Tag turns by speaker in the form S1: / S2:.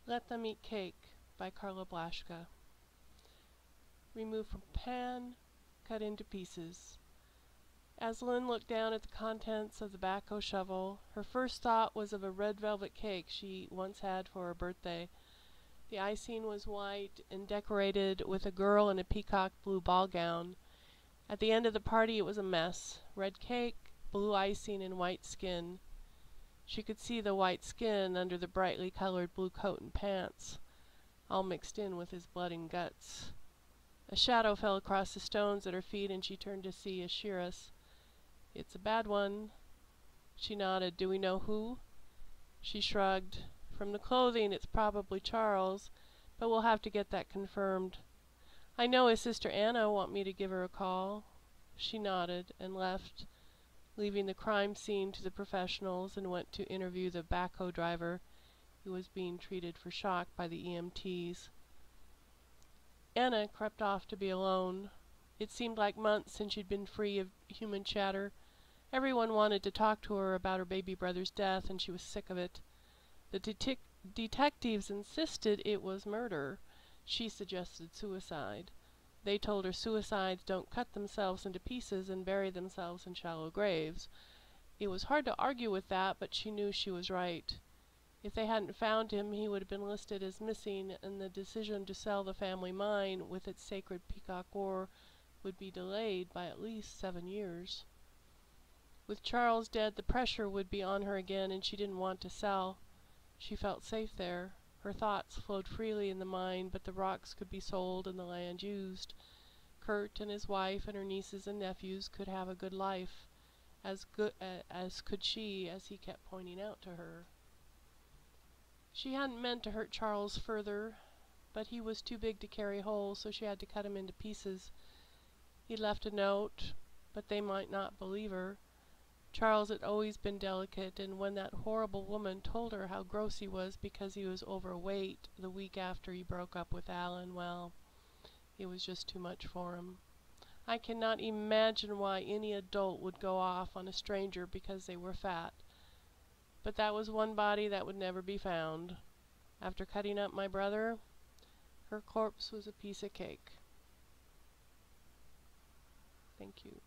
S1: Let Them Eat Cake by Carla Blaschka. Remove from pan, cut into pieces. As Lynn looked down at the contents of the backhoe shovel, her first thought was of a red velvet cake she once had for her birthday. The icing was white and decorated with a girl in a peacock blue ball gown. At the end of the party it was a mess. Red cake, blue icing, and white skin. She could see the white skin under the brightly colored blue coat and pants, all mixed in with his blood and guts. A shadow fell across the stones at her feet, and she turned to see Ashiras. "It's a bad one." She nodded. "Do we know who?" She shrugged. "From the clothing, it's probably Charles, but we'll have to get that confirmed. I know his sister Anna want me to give her a call." She nodded and left, leaving the crime scene to the professionals, and went to interview the backhoe driver, who was being treated for shock by the EMTs. Anna crept off to be alone. It seemed like months since she'd been free of human chatter. Everyone wanted to talk to her about her baby brother's death, and she was sick of it. The detectives insisted it was murder. She suggested suicide. They told her suicides don't cut themselves into pieces and bury themselves in shallow graves. It was hard to argue with that, but she knew she was right. If they hadn't found him, he would have been listed as missing, and the decision to sell the family mine with its sacred peacock ore would be delayed by at least 7 years. With Charles dead, the pressure would be on her again, and she didn't want to sell. She felt safe there. Her thoughts flowed freely in the mine, but the rocks could be sold and the land used. Kurt and his wife and her nieces and nephews could have a good life, as could she, as he kept pointing out to her. She hadn't meant to hurt Charles further, but he was too big to carry whole, so she had to cut him into pieces. He left a note, but they might not believe her. Charles had always been delicate, and when that horrible woman told her how gross he was because he was overweight the week after he broke up with Alan, well, it was just too much for him. I cannot imagine why any adult would go off on a stranger because they were fat. But that was one body that would never be found. After cutting up my brother, her corpse was a piece of cake. Thank you.